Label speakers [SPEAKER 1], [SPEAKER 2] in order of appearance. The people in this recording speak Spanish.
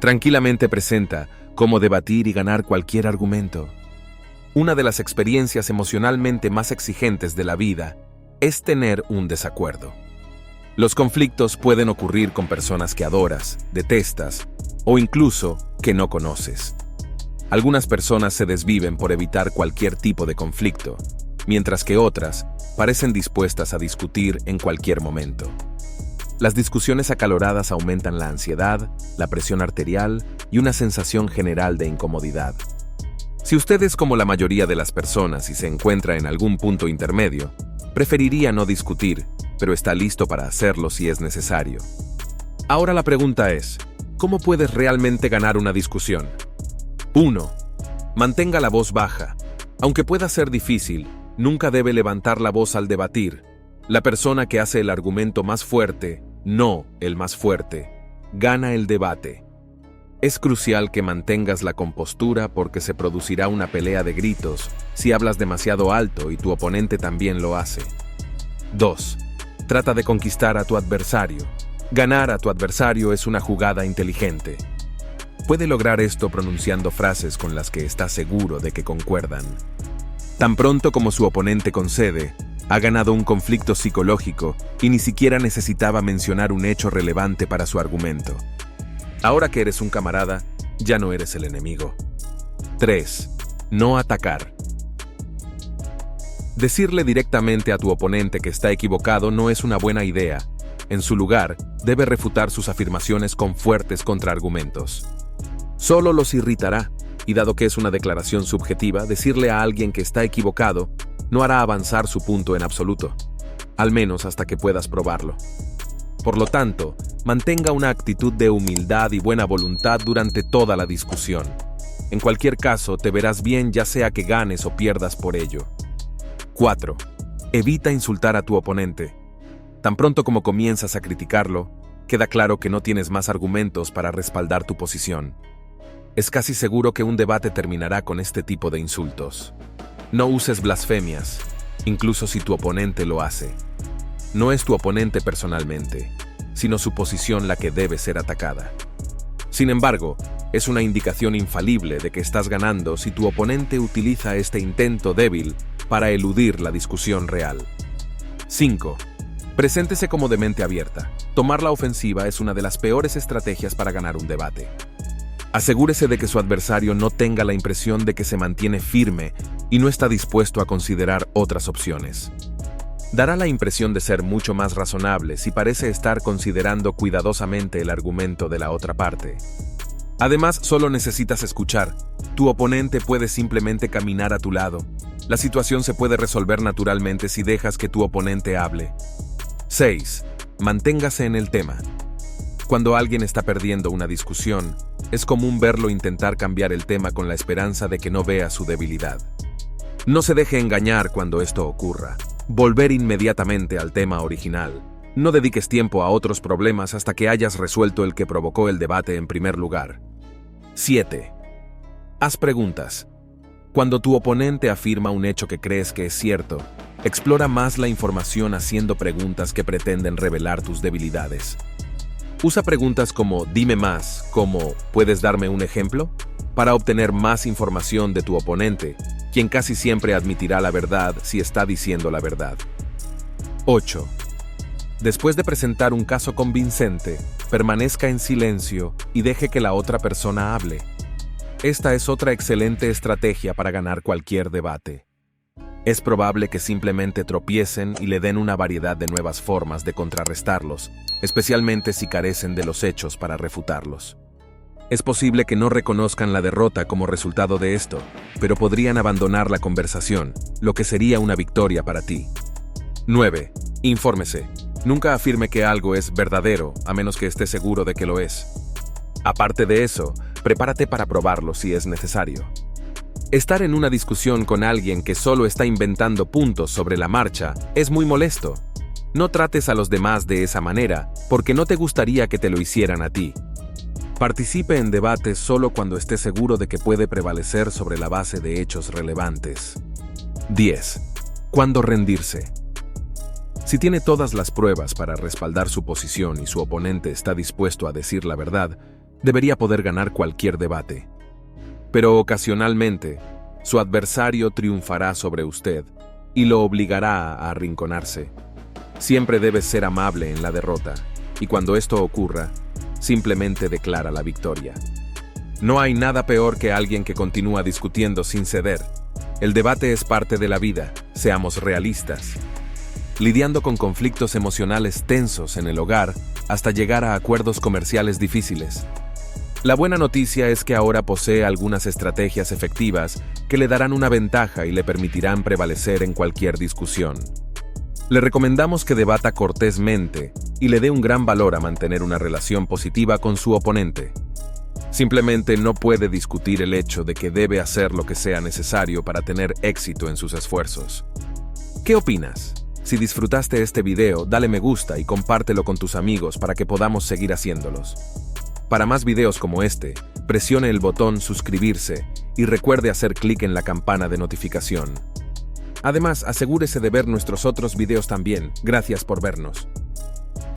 [SPEAKER 1] Tranquilamente presenta cómo debatir y ganar cualquier argumento. Una de las experiencias emocionalmente más exigentes de la vida es tener un desacuerdo. Los conflictos pueden ocurrir con personas que adoras, detestas o incluso que no conoces. Algunas personas se desviven por evitar cualquier tipo de conflicto, mientras que otras parecen dispuestas a discutir en cualquier momento. Las discusiones acaloradas aumentan la ansiedad, la presión arterial y una sensación general de incomodidad. Si usted es como la mayoría de las personas y se encuentra en algún punto intermedio, preferiría no discutir, pero está listo para hacerlo si es necesario. Ahora la pregunta es, ¿cómo puedes realmente ganar una discusión? 1. Mantenga la voz baja. Aunque pueda ser difícil, nunca debe levantar la voz al debatir. La persona que hace el argumento más fuerte, no el más fuerte, gana el debate. Es crucial que mantengas la compostura porque se producirá una pelea de gritos si hablas demasiado alto y tu oponente también lo hace. 2. Trata de conquistar a tu adversario. Ganar a tu adversario es una jugada inteligente. Puede lograr esto pronunciando frases con las que está seguro de que concuerdan. Tan pronto como su oponente concede, ha ganado un conflicto psicológico y ni siquiera necesitaba mencionar un hecho relevante para su argumento. Ahora que eres un camarada, ya no eres el enemigo. 3. No atacar. Decirle directamente a tu oponente que está equivocado no es una buena idea. En su lugar, debe refutar sus afirmaciones con fuertes contraargumentos. Solo los irritará, y dado que es una declaración subjetiva, decirle a alguien que está equivocado no hará avanzar su punto en absoluto, al menos hasta que puedas probarlo. Por lo tanto, mantenga una actitud de humildad y buena voluntad durante toda la discusión. En cualquier caso, te verás bien ya sea que ganes o pierdas por ello. 4. Evita insultar a tu oponente. Tan pronto como comienzas a criticarlo, queda claro que no tienes más argumentos para respaldar tu posición. Es casi seguro que un debate terminará con este tipo de insultos. No uses blasfemias, incluso si tu oponente lo hace. No es tu oponente personalmente, sino su posición la que debe ser atacada. Sin embargo, es una indicación infalible de que estás ganando si tu oponente utiliza este intento débil para eludir la discusión real. 5. Preséntese como de mente abierta. Tomar la ofensiva es una de las peores estrategias para ganar un debate. Asegúrese de que su adversario no tenga la impresión de que se mantiene firme y no está dispuesto a considerar otras opciones. Dará la impresión de ser mucho más razonable si parece estar considerando cuidadosamente el argumento de la otra parte. Además, solo necesitas escuchar. Tu oponente puede simplemente caminar a tu lado. La situación se puede resolver naturalmente si dejas que tu oponente hable. 6. Manténgase en el tema. Cuando alguien está perdiendo una discusión, es común verlo intentar cambiar el tema con la esperanza de que no vea su debilidad. No se deje engañar cuando esto ocurra. Volver inmediatamente al tema original. No dediques tiempo a otros problemas hasta que hayas resuelto el que provocó el debate en primer lugar. 7. Haz preguntas. Cuando tu oponente afirma un hecho que crees que es cierto, explora más la información haciendo preguntas que pretenden revelar tus debilidades. Usa preguntas como «dime más», como «¿puedes darme un ejemplo?», para obtener más información de tu oponente, quien casi siempre admitirá la verdad si está diciendo la verdad. 8. Después de presentar un caso convincente, permanezca en silencio y deje que la otra persona hable. Esta es otra excelente estrategia para ganar cualquier debate. Es probable que simplemente tropiecen y le den una variedad de nuevas formas de contrarrestarlos, especialmente si carecen de los hechos para refutarlos. Es posible que no reconozcan la derrota como resultado de esto, pero podrían abandonar la conversación, lo que sería una victoria para ti. 9. Infórmese. Nunca afirme que algo es verdadero, a menos que esté seguro de que lo es. Aparte de eso, prepárate para probarlo si es necesario. Estar en una discusión con alguien que solo está inventando puntos sobre la marcha es muy molesto. No trates a los demás de esa manera, porque no te gustaría que te lo hicieran a ti. Participe en debates solo cuando esté seguro de que puede prevalecer sobre la base de hechos relevantes. 10. ¿Cuándo rendirse? Si tiene todas las pruebas para respaldar su posición y su oponente está dispuesto a decir la verdad, debería poder ganar cualquier debate. Pero ocasionalmente, su adversario triunfará sobre usted y lo obligará a arrinconarse. Siempre debes ser amable en la derrota, y cuando esto ocurra, simplemente declara la victoria. No hay nada peor que alguien que continúa discutiendo sin ceder. El debate es parte de la vida, seamos realistas. Lidiando con conflictos emocionales tensos en el hogar hasta llegar a acuerdos comerciales difíciles. La buena noticia es que ahora posee algunas estrategias efectivas que le darán una ventaja y le permitirán prevalecer en cualquier discusión. Le recomendamos que debata cortésmente y le dé un gran valor a mantener una relación positiva con su oponente. Simplemente no puede discutir el hecho de que debe hacer lo que sea necesario para tener éxito en sus esfuerzos. ¿Qué opinas? Si disfrutaste este video, dale me gusta y compártelo con tus amigos para que podamos seguir haciéndolos. Para más videos como este, presione el botón suscribirse y recuerde hacer clic en la campana de notificación. Además, asegúrese de ver nuestros otros videos también. Gracias por vernos.